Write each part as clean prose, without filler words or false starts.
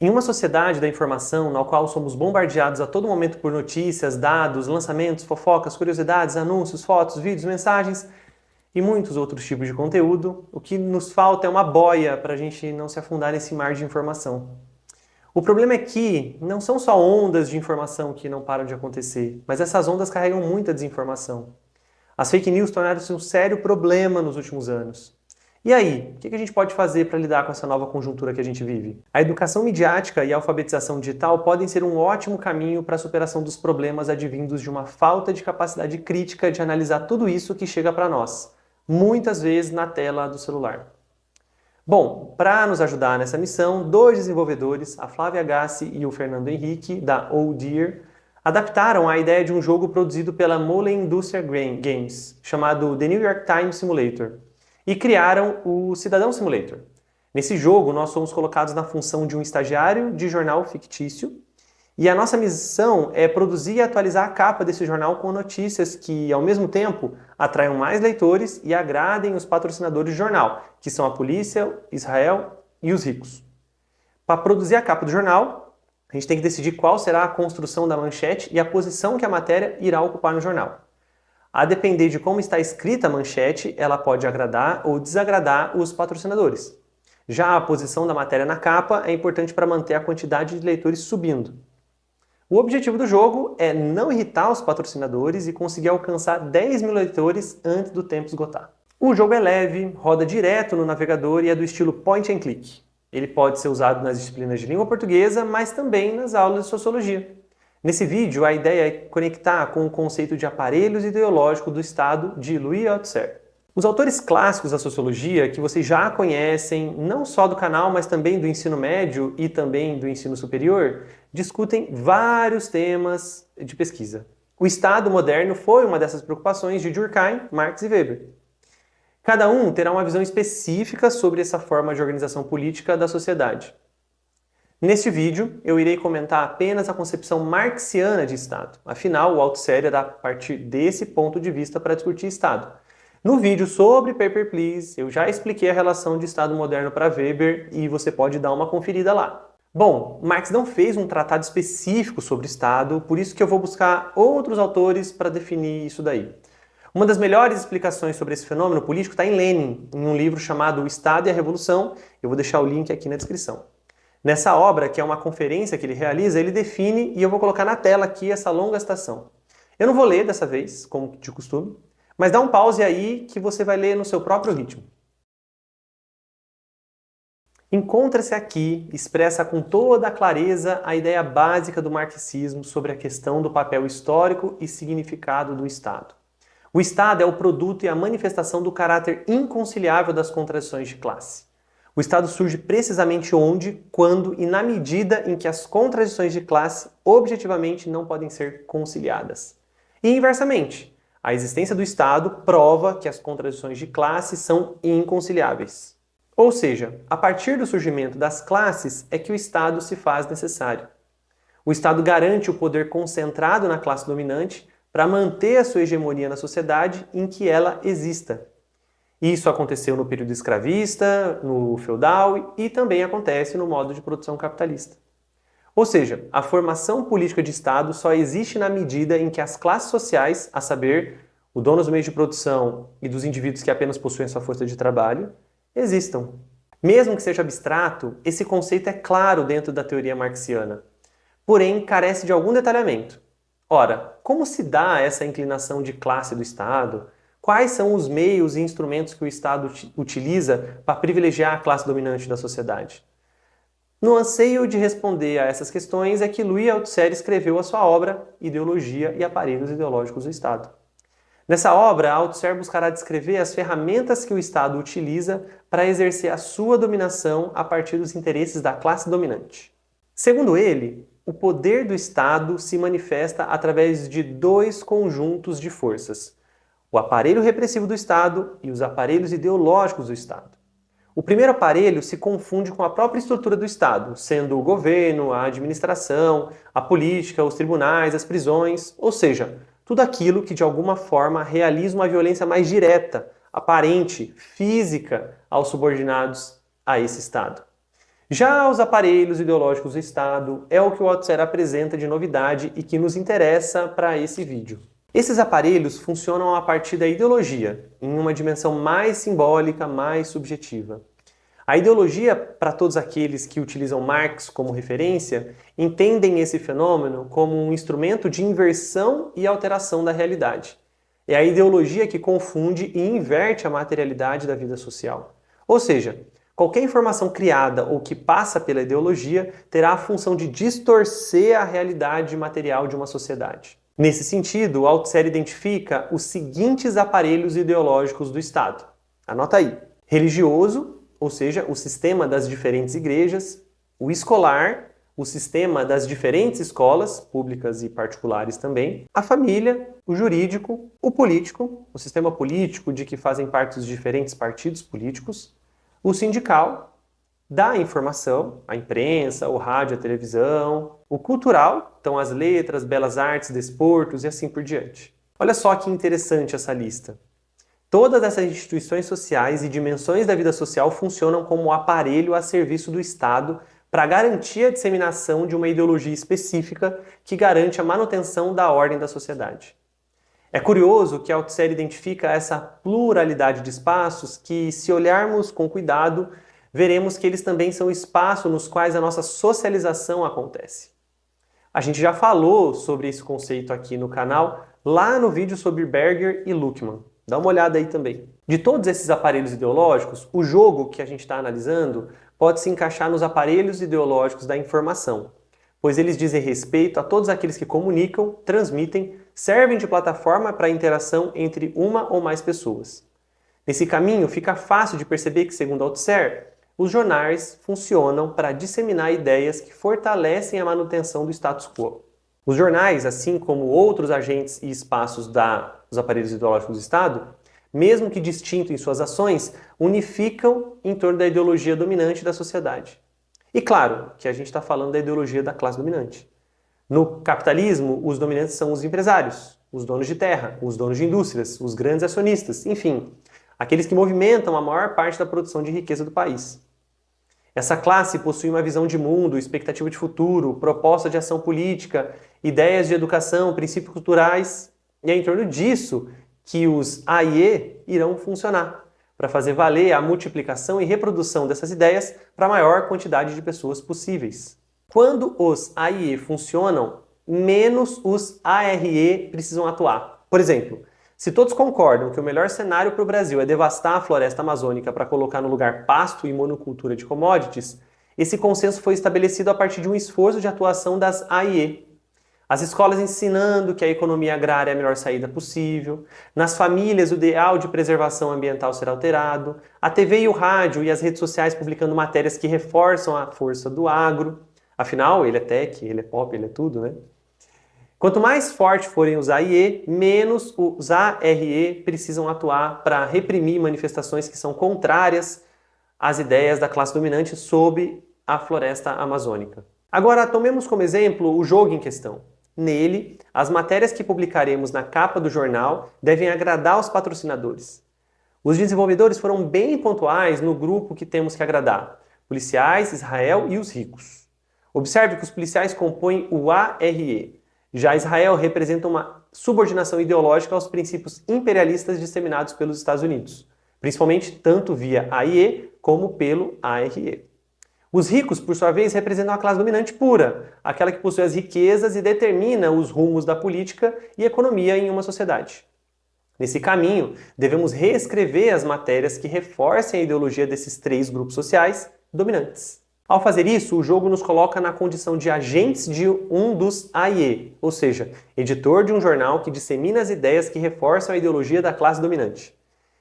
Em uma sociedade da informação, na qual somos bombardeados a todo momento por notícias, dados, lançamentos, fofocas, curiosidades, anúncios, fotos, vídeos, mensagens e muitos outros tipos de conteúdo, o que nos falta é uma boia para a gente não se afundar nesse mar de informação. O problema é que não são só ondas de informação que não param de acontecer, mas essas ondas carregam muita desinformação. As fake news tornaram-se um sério problema nos últimos anos. E aí, o que a gente pode fazer para lidar com essa nova conjuntura que a gente vive? A educação midiática e a alfabetização digital podem ser um ótimo caminho para a superação dos problemas advindos de uma falta de capacidade crítica de analisar tudo isso que chega para nós, muitas vezes na tela do celular. Bom, para nos ajudar nessa missão, dois desenvolvedores, a Flávia Gassi e o Fernando Henrique, da Oh Dear, adaptaram a ideia de um jogo produzido pela Molen Industrial Games, chamado The New York Times Simulator, e criaram o Cidadão Simulator. Nesse jogo, nós somos colocados na função de um estagiário de jornal fictício, e a nossa missão é produzir e atualizar a capa desse jornal com notícias que, ao mesmo tempo, atraiam mais leitores e agradem os patrocinadores do jornal, que são a polícia, Israel e os ricos. Para produzir a capa do jornal, a gente tem que decidir qual será a construção da manchete e a posição que a matéria irá ocupar no jornal. A depender de como está escrita a manchete, ela pode agradar ou desagradar os patrocinadores. Já a posição da matéria na capa é importante para manter a quantidade de leitores subindo. O objetivo do jogo é não irritar os patrocinadores e conseguir alcançar 10 mil leitores antes do tempo esgotar. O jogo é leve, roda direto no navegador e é do estilo point and click. Ele pode ser usado nas disciplinas de língua portuguesa, mas também nas aulas de sociologia. Nesse vídeo, a ideia é conectar com o conceito de aparelhos ideológicos do Estado de Louis Althusser. Os autores clássicos da sociologia, que vocês já conhecem, não só do canal, mas também do ensino médio e também do ensino superior, discutem vários temas de pesquisa. O Estado moderno foi uma dessas preocupações de Durkheim, Marx e Weber. Cada um terá uma visão específica sobre essa forma de organização política da sociedade. Neste vídeo, eu irei comentar apenas a concepção marxiana de Estado. Afinal, o Althusser era a partir desse ponto de vista para discutir Estado. No vídeo sobre Paper Please, eu já expliquei a relação de Estado moderno para Weber e você pode dar uma conferida lá. Bom, Marx não fez um tratado específico sobre Estado, por isso que eu vou buscar outros autores para definir isso daí. Uma das melhores explicações sobre esse fenômeno político está em Lenin, em um livro chamado O Estado e a Revolução. Eu vou deixar o link aqui na descrição. Nessa obra, que é uma conferência que ele realiza, ele define, e eu vou colocar na tela aqui essa longa citação. Eu não vou ler dessa vez, como de costume, mas dá um pause aí que você vai ler no seu próprio ritmo. Encontra-se aqui, expressa com toda a clareza a ideia básica do marxismo sobre a questão do papel histórico e significado do Estado. O Estado é o produto e a manifestação do caráter inconciliável das contradições de classe. O Estado surge precisamente onde, quando e na medida em que as contradições de classe objetivamente não podem ser conciliadas. E inversamente, a existência do Estado prova que as contradições de classe são inconciliáveis. Ou seja, a partir do surgimento das classes é que o Estado se faz necessário. O Estado garante o poder concentrado na classe dominante para manter a sua hegemonia na sociedade em que ela exista. Isso aconteceu no período escravista, no feudal e também acontece no modo de produção capitalista. Ou seja, a formação política de Estado só existe na medida em que as classes sociais, a saber, o dono dos meios de produção e dos indivíduos que apenas possuem sua força de trabalho, existam. Mesmo que seja abstrato, esse conceito é claro dentro da teoria marxiana, porém carece de algum detalhamento. Ora, como se dá essa inclinação de classe do Estado? Quais são os meios e instrumentos que o Estado utiliza para privilegiar a classe dominante da sociedade? No anseio de responder a essas questões é que Louis Althusser escreveu a sua obra Ideologia e Aparelhos Ideológicos do Estado. Nessa obra, Althusser buscará descrever as ferramentas que o Estado utiliza para exercer a sua dominação a partir dos interesses da classe dominante. Segundo ele, o poder do Estado se manifesta através de dois conjuntos de forças: o aparelho repressivo do Estado e os aparelhos ideológicos do Estado. O primeiro aparelho se confunde com a própria estrutura do Estado, sendo o governo, a administração, a política, os tribunais, as prisões, ou seja, tudo aquilo que de alguma forma realiza uma violência mais direta, aparente, física aos subordinados a esse Estado. Já os aparelhos ideológicos do Estado é o que o Althusser apresenta de novidade e que nos interessa para esse vídeo. Esses aparelhos funcionam a partir da ideologia, em uma dimensão mais simbólica, mais subjetiva. A ideologia, para todos aqueles que utilizam Marx como referência, entendem esse fenômeno como um instrumento de inversão e alteração da realidade. É a ideologia que confunde e inverte a materialidade da vida social. Ou seja, qualquer informação criada ou que passa pela ideologia terá a função de distorcer a realidade material de uma sociedade. Nesse sentido, o Althusser identifica os seguintes aparelhos ideológicos do Estado. Anota aí. Religioso, ou seja, o sistema das diferentes igrejas. O escolar, o sistema das diferentes escolas, públicas e particulares também. A família, o jurídico, o político, o sistema político de que fazem parte os diferentes partidos políticos. O sindical, da informação, a imprensa, o rádio, a televisão. O cultural, então as letras, belas artes, desportos e assim por diante. Olha só que interessante essa lista. Todas essas instituições sociais e dimensões da vida social funcionam como aparelho a serviço do Estado para garantir a disseminação de uma ideologia específica que garante a manutenção da ordem da sociedade. É curioso que Althusser identifica essa pluralidade de espaços que, se olharmos com cuidado, veremos que eles também são espaços nos quais a nossa socialização acontece. A gente já falou sobre esse conceito aqui no canal, lá no vídeo sobre Berger e Luckmann. Dá uma olhada aí também. De todos esses aparelhos ideológicos, o jogo que a gente está analisando pode se encaixar nos aparelhos ideológicos da informação, pois eles dizem respeito a todos aqueles que comunicam, transmitem, servem de plataforma para a interação entre uma ou mais pessoas. Nesse caminho, fica fácil de perceber que, segundo Althusser, os jornais funcionam para disseminar ideias que fortalecem a manutenção do status quo. Os jornais, assim como outros agentes e espaços dos aparelhos ideológicos do Estado, mesmo que distintos em suas ações, unificam em torno da ideologia dominante da sociedade. E claro que a gente está falando da ideologia da classe dominante. No capitalismo, os dominantes são os empresários, os donos de terra, os donos de indústrias, os grandes acionistas, enfim, aqueles que movimentam a maior parte da produção de riqueza do país. Essa classe possui uma visão de mundo, expectativa de futuro, proposta de ação política, ideias de educação, princípios culturais, e é em torno disso que os AIE irão funcionar, para fazer valer a multiplicação e reprodução dessas ideias para a maior quantidade de pessoas possíveis. Quando os AIE funcionam, menos os ARE precisam atuar. Por exemplo, se todos concordam que o melhor cenário para o Brasil é devastar a floresta amazônica para colocar no lugar pasto e monocultura de commodities, esse consenso foi estabelecido a partir de um esforço de atuação das AIE. As escolas ensinando que a economia agrária é a melhor saída possível, nas famílias o ideal de preservação ambiental será alterado, a TV e o rádio e as redes sociais publicando matérias que reforçam a força do agro. Afinal, ele é tech, ele é pop, ele é tudo, né? Quanto mais fortes forem os AIE, menos os ARE precisam atuar para reprimir manifestações que são contrárias às ideias da classe dominante sobre a floresta amazônica. Agora, tomemos como exemplo o jogo em questão. Nele, as matérias que publicaremos na capa do jornal devem agradar os patrocinadores. Os desenvolvedores foram bem pontuais no grupo que temos que agradar: policiais, Israel e os ricos. Observe que os policiais compõem o ARE. Já Israel representa uma subordinação ideológica aos princípios imperialistas disseminados pelos Estados Unidos, principalmente tanto via AIE como pelo ARE. Os ricos, por sua vez, representam a classe dominante pura, aquela que possui as riquezas e determina os rumos da política e economia em uma sociedade. Nesse caminho, devemos reescrever as matérias que reforcem a ideologia desses três grupos sociais dominantes. Ao fazer isso, o jogo nos coloca na condição de agentes de um dos AIE, ou seja, editor de um jornal que dissemina as ideias que reforçam a ideologia da classe dominante.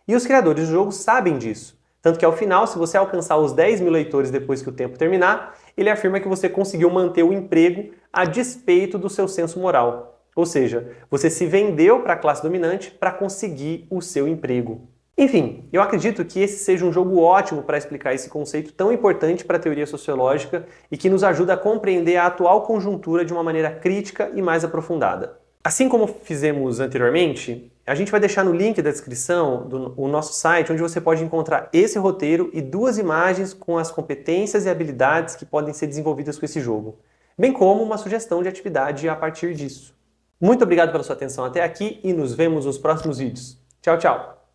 E os criadores do jogo sabem disso, tanto que ao final, se você alcançar os 10 mil leitores depois que o tempo terminar, ele afirma que você conseguiu manter o emprego a despeito do seu senso moral. Ou seja, você se vendeu para a classe dominante para conseguir o seu emprego. Enfim, eu acredito que esse seja um jogo ótimo para explicar esse conceito tão importante para a teoria sociológica e que nos ajuda a compreender a atual conjuntura de uma maneira crítica e mais aprofundada. Assim como fizemos anteriormente, a gente vai deixar no link da descrição o nosso site, onde você pode encontrar esse roteiro e 2 imagens com as competências e habilidades que podem ser desenvolvidas com esse jogo, bem como uma sugestão de atividade a partir disso. Muito obrigado pela sua atenção até aqui e nos vemos nos próximos vídeos. Tchau, tchau!